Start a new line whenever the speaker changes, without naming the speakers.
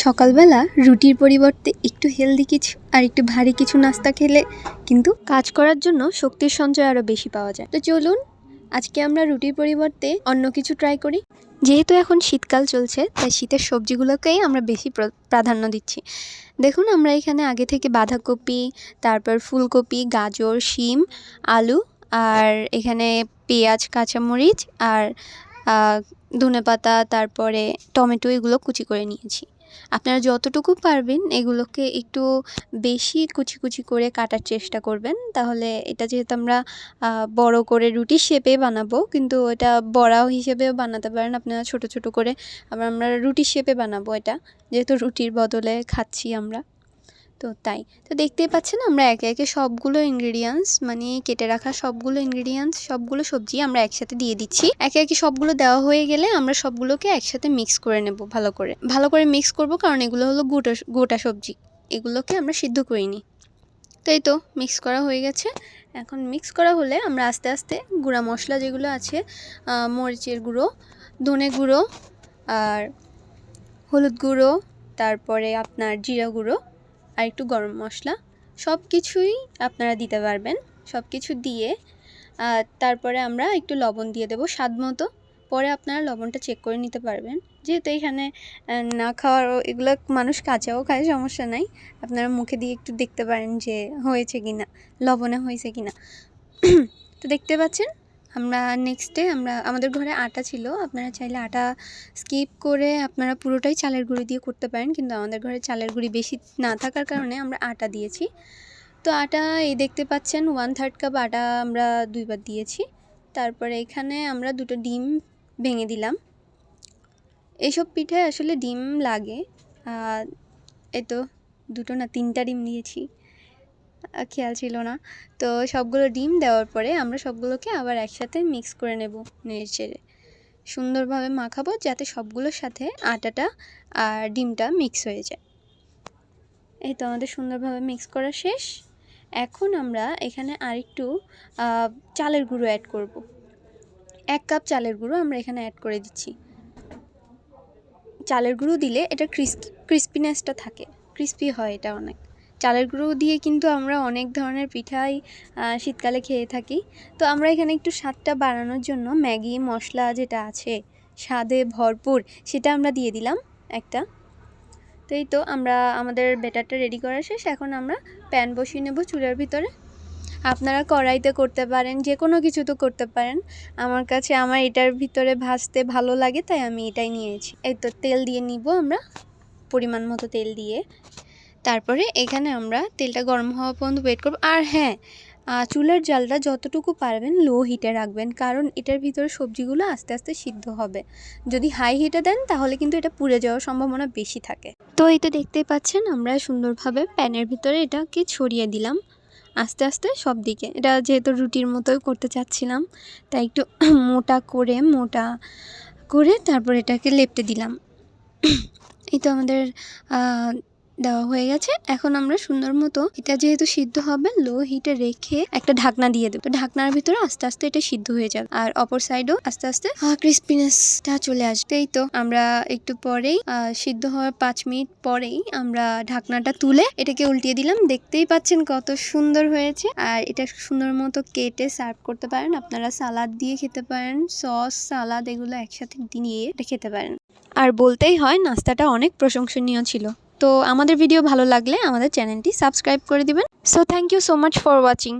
সকালবেলা রুটির পরিবর্তে একটু হেলদি কিছু আর একটু ভারী কিছু নাস্তা খেলে কিন্তু কাজ করার জন্য শক্তির সঞ্চয় আরও বেশি পাওয়া যায়। তো চলুন আজকে আমরা রুটির পরিবর্তে অন্য কিছু ট্রাই করি। যেহেতু এখন শীতকাল চলছে তাই শীতের সবজিগুলোকেই আমরা বেশি প্রাধান্য দিচ্ছি। দেখুন আমরা এখানে আগে থেকে বাঁধাকপি, তারপর ফুলকপি, গাজর, শিম, আলু আর এখানে পেঁয়াজ, কাঁচামরিচ আর ধনেপাতা, তারপরে টমেটো এগুলো কুচি করে নিয়েছি। আপনারা যতটুকু পারবেন এগুলোকে একটু বেশি কুচি কুচি করে কাটার চেষ্টা করবেন, তাহলে এটা যেহেতু আমরা বড় করে রুটির শেপে বানাবো, কিন্তু এটা বড়াও হিসেবেও বানাতে পারেন আপনারা ছোট ছোট করে। আবার আমরা রুটির শেপে বানাবো এটা, যেহেতু রুটির বদলে খাচ্ছি আমরা, তো তাই। তো দেখতেই পাচ্ছেন আমরা একে একে সবগুলো ইনগ্রিডিয়েন্টস মানে কেটে রাখা সবগুলো ইনগ্রিডিয়েন্টস সবগুলো সবজি আমরা একসাথে দিয়ে দিচ্ছি। একে একে সবগুলো দেওয়া হয়ে গেলে আমরা সবগুলোকে একসাথে মিক্স করে নেব। ভালো করে মিক্স করব, কারণ এগুলো হলো গোটা সবজি, এগুলোকে আমরা সিদ্ধ করিনি। তো এই তো মিক্স করা হয়ে গেছে। এখন মিক্স করা হলে আমরা আস্তে আস্তে গুঁড়া মশলা যেগুলো আছে, মরিচের গুঁড়ো, ধনে গুঁড়ো আর হলুদ গুঁড়ো, তারপরে আপনার জিরা গুঁড়ো আর একটু গরম মশলা, সব কিছুই আপনারা দিতে পারবেন। সব কিছু দিয়ে তারপরে আমরা একটু লবণ দিয়ে দেবো স্বাদ মতো। পরে আপনারা লবণটা চেক করে নিতে পারবেন, যেহেতু এখানে না খাওয়ার এগুলো মানুষ কাঁচাও খায়, সমস্যা নাই। আপনারা মুখে দিয়ে একটু দেখতে পারেন যে হয়েছে কিনা, লবণে হয়েছে কিনা। তো দেখতে পাচ্ছেন আমরা নেক্সটে আমাদের ঘরে আটা ছিল, আপনারা চাইলে আটা স্কিপ করে আপনারা পুরোটাই চালের গুঁড়ি দিয়ে করতে পারেন, কিন্তু আমাদের ঘরে চালের গুঁড়ি বেশি না থাকার কারণে আমরা আটা দিয়েছি। তো আটা এই দেখতে পাচ্ছেন 1/3 কাপ আটা আমরা 2বার দিয়েছি। তারপরে এখানে আমরা 2টো ডিম ভেঙে দিলাম। এইসব পিঠায় আসলে ডিম লাগে, এই তো 2টো না 3টা ডিম দিয়েছি, খেয়াল ছিল না। তো সবগুলো ডিম দেওয়ার পরে আমরা সবগুলোকে আবার একসাথে মিক্স করে নেব, নেড়েচেড়ে সুন্দরভাবে মাখাবো যাতে সবগুলোর সাথে আটাটা আর ডিমটা মিক্স হয়ে যায়। এই তো আমাদের সুন্দরভাবে মিক্স করা শেষ। এখন আমরা এখানে আরেকটু চালের গুঁড়ো অ্যাড করব। 1 কাপ চালের গুঁড়ো আমরা এখানে অ্যাড করে দিচ্ছি। চালের গুঁড়ো দিলে এটা ক্রিস্পিনেসটা থাকে, ক্রিস্পি হয় এটা অনেক। চালের গুঁড়ো দিয়ে কিন্তু আমরা অনেক ধরনের পিঠাই শীতকালে খেয়ে থাকি। তো আমরা এখানে একটু স্বাদটা বাড়ানোর জন্য ম্যাগি মশলা যেটা আছে স্বাদে ভরপুর, সেটা আমরা দিয়ে দিলাম একটা। তো এই তো আমরা আমাদের ব্যাটারটা রেডি করা শেষ। এখন আমরা প্যান বসিয়ে নেব চুলার ভিতরে। আপনারা কড়াইতে করতে পারেন, যে কোনো কিছু তো করতে পারেন। আমার এটার ভিতরে ভাজতে ভালো লাগে তাই আমি এটাই নিয়েছি। এই তো তেল দিয়ে নিব আমরা, পরিমাণ মতো তেল দিয়ে। তারপরে এখানে আমরা তেলটা গরম হওয়া পর্যন্ত ওয়েট করব। আর হ্যাঁ, চুলার জালটা যতটুকু পারবেন লো হিটে রাখবেন, কারণ এটার ভিতরে সবজিগুলো আস্তে আস্তে সিদ্ধ হবে। যদি হাই হিটে দেন তাহলে কিন্তু এটা পুড়ে যাওয়ার সম্ভাবনা বেশি থাকে। তো এই তো দেখতেই পাচ্ছেন আমরা সুন্দরভাবে প্যানের ভিতরে এটাকে ছড়িয়ে দিলাম আস্তে আস্তে সব দিকে। এটা যেহেতু রুটির মতোই করতে চাচ্ছিলাম তাই একটু মোটা করে তারপর এটাকে লেপটে দিলাম। এই তো আমাদের দেওয়া হয়ে গেছে। এখন আমরা সুন্দর মতো এটা যেহেতু সিদ্ধ হবে লো হিটে রেখে একটা ঢাকনা দিয়ে দেবো। ঢাকনার ভিতরে আস্তে আস্তে এটা সিদ্ধ হয়ে যাবে, আর অপর সাইডও আস্তে আস্তে ক্রিস্পিনেসটা চলে আসবে। এই তো আমরা একটু পরেই সিদ্ধ হওয়ার 5 মিনিট পরেই আমরা ঢাকনাটা তুলে এটাকে উল্টিয়ে দিলাম। দেখতেই পাচ্ছেন কত সুন্দর হয়েছে। আর এটা সুন্দর মতো কেটে সার্ভ করতে পারেন, আপনারা সালাদ দিয়ে খেতে পারেন, সস সালাদ এগুলো একসাথে দিয়ে এটা খেতে পারেন। আর বলতেই হয় নাস্তাটা অনেক প্রশংসনীয় ছিল। তো আমাদের ভিডিও ভালো লাগলে আমাদের চ্যানেলটি সাবস্ক্রাইব করে দিবেন। So thank you so much for watching.